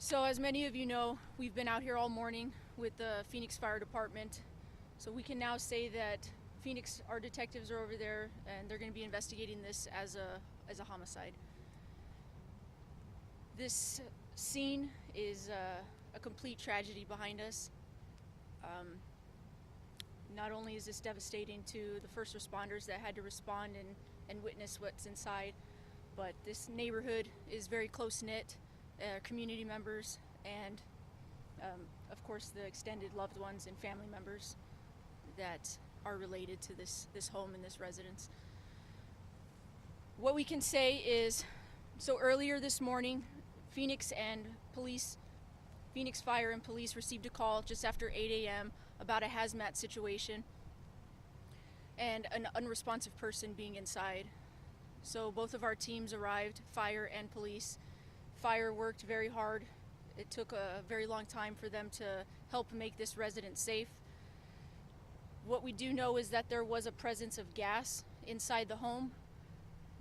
So as many of you know, we've been out here all morning with the Phoenix Fire Department. So we can now say that Phoenix, our detectives are over there and they're going to be investigating this as a homicide. This scene is a complete tragedy behind us. Not only is this devastating to the first responders that had to respond and witness what's inside, but this neighborhood is very close-knit, community members, and of course the extended loved ones and family members that are related to this home and this residence. What we can say is, so earlier this morning, Phoenix Fire and police received a call just after 8 a.m. about a hazmat situation and an unresponsive person being inside. So both of our teams arrived, fire and police. Fire worked very hard. It took a very long time for them to help make this resident safe. What we do know is that there was a presence of gas inside the home.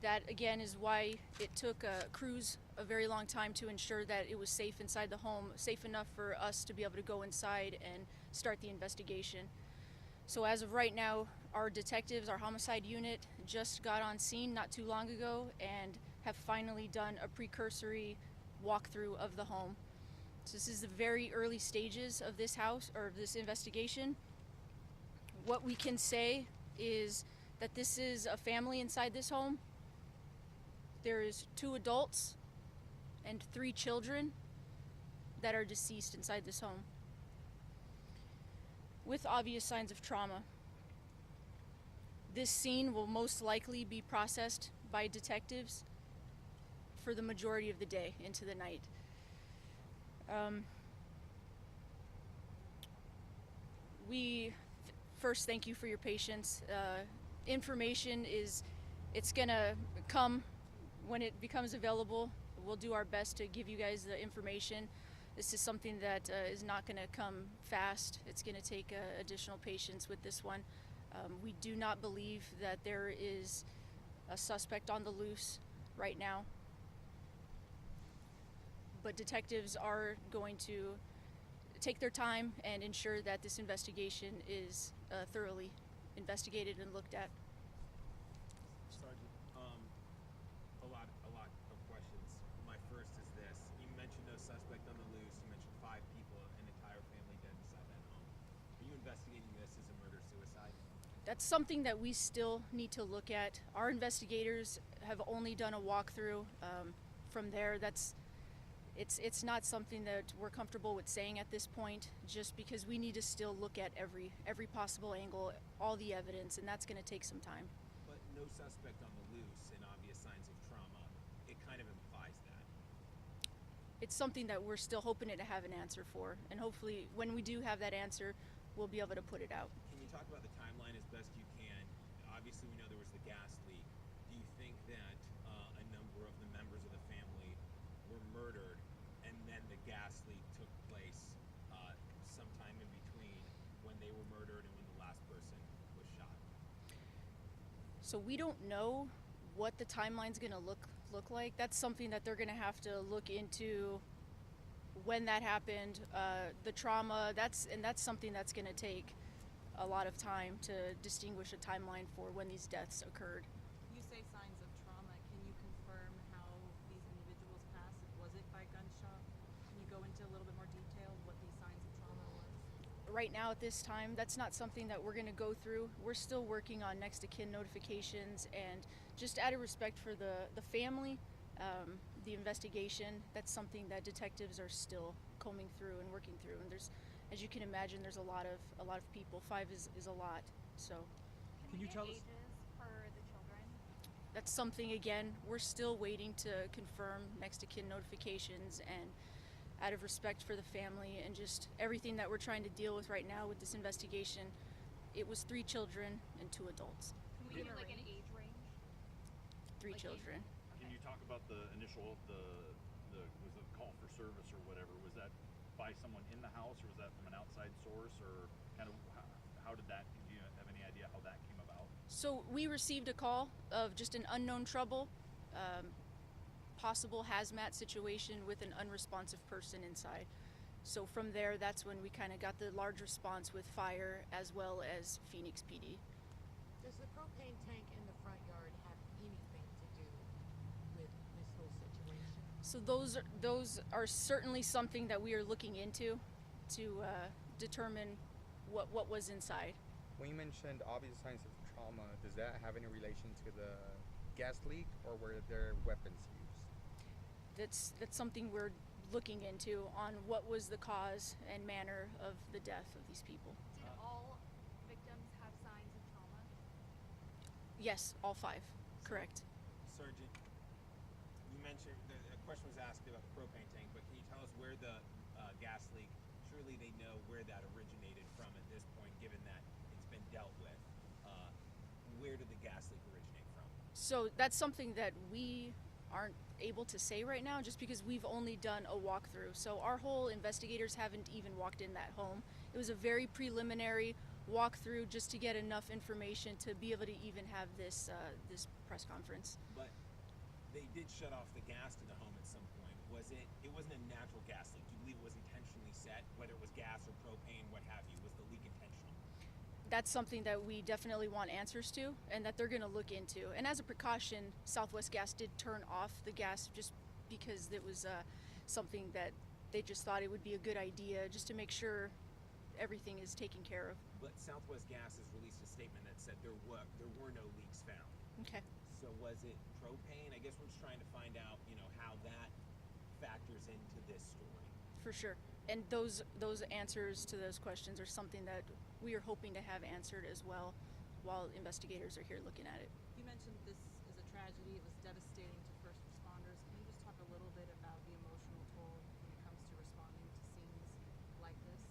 That again is why it took crews a very long time to ensure that it was safe inside the home, safe enough for us to be able to go inside and start the investigation. So as of right now, our detectives, our homicide unit, just got on scene not too long ago and have finally done a precursory walkthrough of the home. So this is the very early stages of this house or this investigation. What we can say is that this is a family inside this home. There is 2 adults and 3 children that are deceased inside this home with obvious signs of trauma. This scene will most likely be processed by detectives for the majority of the day into the night. We first thank you for your patience. Information it's gonna come when it becomes available. We'll do our best to give you guys the information. This is something that is not going to come fast. It's going to take additional patience with this one. We do not believe that there is a suspect on the loose right now, but detectives are going to take their time and ensure that this investigation is thoroughly investigated and looked at. Sergeant, a lot of questions. My first is this: you mentioned no suspect on the loose. You mentioned 5 people, an entire family dead inside that home. Are you investigating this as a murder-suicide? That's something that we still need to look at. Our investigators have only done a walkthrough. From there, it's not something that we're comfortable with saying at this point, just because we need to still look at every possible angle, all the evidence, and that's going to take some time. But no suspect on the loose and obvious signs of trauma. It kind of implies that. It's something that we're still hoping to have an answer for, and hopefully when we do have that answer, we'll be able to put it out. Can you talk about the timeline as best you can? Obviously, we know there was the gas leak. Do you think that a number of the members of the family were murdered, and then the gas leak took place sometime in between when they were murdered and when the last person was shot? So we don't know what the timeline's going to look like. That's something that they're going to have to look into, when that happened, the trauma. That's something that's going to take a lot of time to distinguish a timeline for when these deaths occurred. You say signs of trauma. Can you confirm how these individuals passed? Was it by gunshot? Can you go into a little bit more detail what these signs of trauma was? Right now at this time, that's not something that we're going to go through. We're still working on next of kin notifications, and just out of respect for the family, the investigation, that's something that detectives are still combing through and working through. And there's, as you can imagine, there's a lot of people. 5 is a lot. So Can you tell us ages for the children? that's something, again, we're still waiting to confirm next of kin notifications, and out of respect for the family and just everything that we're trying to deal with right now with this investigation, it was 3 children and 2 adults. Can we give like an age range? 3 Like children. Can you talk about the initial, the was it call for service or whatever? Was that by someone in the house, or was that from an outside source, or kind of how did that? Do you have any idea how that came about? So we received a call of just an unknown trouble. possible hazmat situation with an unresponsive person inside. So from there, that's when we kind of got the large response with fire as well as Phoenix PD. Does the propane tank in the front yard have anything to do with this whole situation? So those are certainly something that we are looking into to determine what was inside. When you mentioned obvious signs of trauma, does that have any relation to the gas leak, or were there weapons used? That's something we're looking into on what was the cause and manner of the death of these people. Did all victims have signs of trauma? Yes, all 5. Correct. Sergeant, you mentioned a question was asked about the propane tank, but can you tell us where the gas leak? Surely they know where that originated from at this point, given that it's been dealt with. Where did the gas leak originate from? So that's something that we aren't able to say right now, just because we've only done a walkthrough. So our whole investigators haven't even walked in that home. It was a very preliminary walkthrough just to get enough information to be able to even have this this press conference. But they did shut off the gas to the home at some point. It wasn't a natural gas leak. Do you believe it was intentionally set, whether it was gas or propane, what have you? Was the leak intentional? That's something that we definitely want answers to and that they're going to look into. And as a precaution, Southwest Gas did turn off the gas just because it was something that they just thought it would be a good idea, just to make sure everything is taken care of. But Southwest Gas has released a statement that said there were no leaks found. Okay. So was it propane? I guess we're just trying to find out, how that factors into this story. For sure. And those answers to those questions are something that we are hoping to have answered as well while investigators are here looking at it. You mentioned this is a tragedy. It was devastating to first responders. Can you just talk a little bit about the emotional toll when it comes to responding to scenes like this?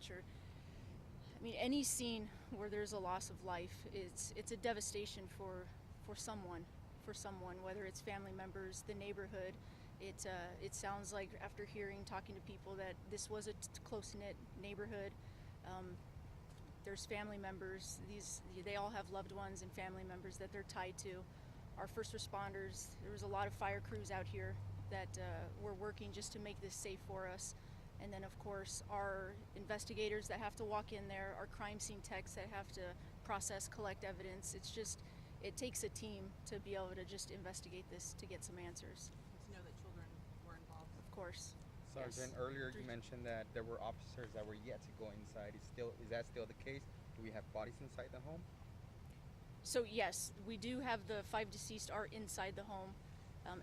Sure. I mean, any scene where there's a loss of life, it's a devastation for someone, whether it's family members, the neighborhood. It sounds like, after talking to people, that this was a close-knit neighborhood. There's family members. They all have loved ones and family members that they're tied to. Our first responders, there was a lot of fire crews out here that were working just to make this safe for us. And then, of course, our investigators that have to walk in there, our crime scene techs that have to process, collect evidence. It takes a team to be able to just investigate this to get some answers. And to know that children were involved. Of course. Sergeant, Yes. earlier you mentioned that there were officers that were yet to go inside. Is that still the case? Do we have bodies inside the home? So yes, we do have the 5 deceased are inside the home.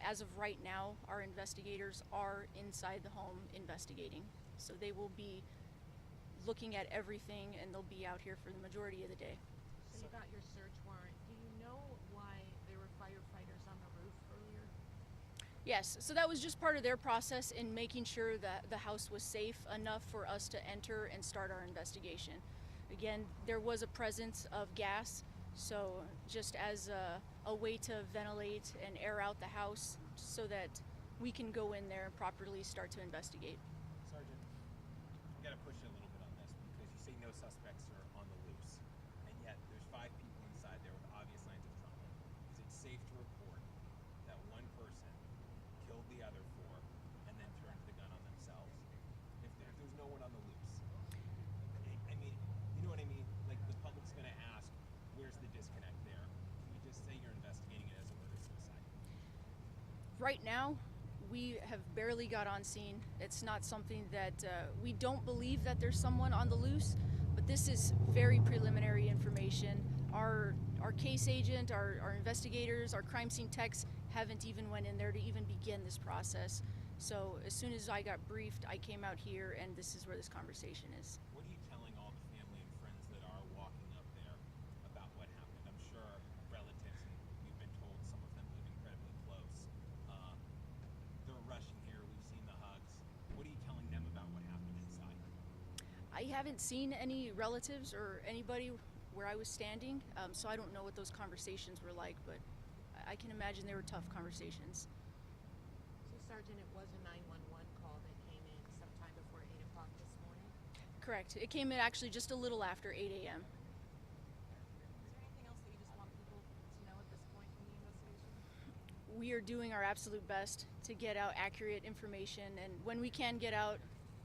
As of right now, our investigators are inside the home investigating. So they will be looking at everything, and they'll be out here for the majority of the day. So you got your search warrant. Do you know why there were firefighters on the roof earlier? Yes, so that was just part of their process in making sure that the house was safe enough for us to enter and start our investigation. Again, there was a presence of gas, so just as a way to ventilate and air out the house so that we can go in there and properly start to investigate. Sergeant, I gotta push you a little bit on this because you say no suspects are on the loose, and yet there's 5 people inside there with obvious signs of trauma. Is it safe to report that one person killed the other 4 and then turned the gun on themselves? If there's no one on the loose, I mean, you know what I mean? Like, the public's gonna ask, where's the disconnect there? Can we just say you're investigating it as a murder-suicide? Right now, we have barely got on scene. It's not something that we don't believe that there's someone on the loose, but this is very preliminary information. Our case agent, our investigators, our crime scene techs haven't even went in there to even begin this process. So as soon as I got briefed, I came out here, and this is where this conversation is. What are you telling all the family and friends that are walking up there about what happened? I'm sure relatives, and we've been told some of them live incredibly close. They're rushing here. We've seen the hugs. What are you telling them about what happened inside? I haven't seen any relatives or anybody where I was standing, so I don't know what those conversations were like, but I can imagine they were tough conversations. So, Sergeant, it was a 911 call that came in sometime before 8 o'clock this morning? Correct. It came in actually just a little after 8 a.m. Is there anything else that you just want people to know at this point in the investigation? we are doing our absolute best to get out accurate information, and when we can get out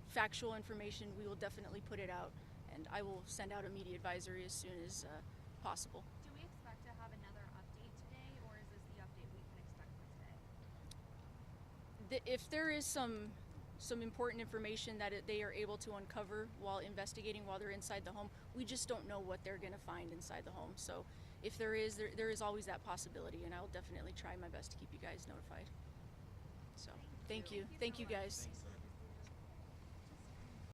factual information, we will definitely put it out, and I will send out a media advisory as soon as possible. Do we expect to have another update today, or is this the update we can expect for today? If there is some important information that they are able to uncover while investigating, while they're inside the home, we just don't know what they're going to find inside the home. So if there is always that possibility, and I'll definitely try my best to keep you guys notified. So thank you Thank you so much. guys. Thanks so much.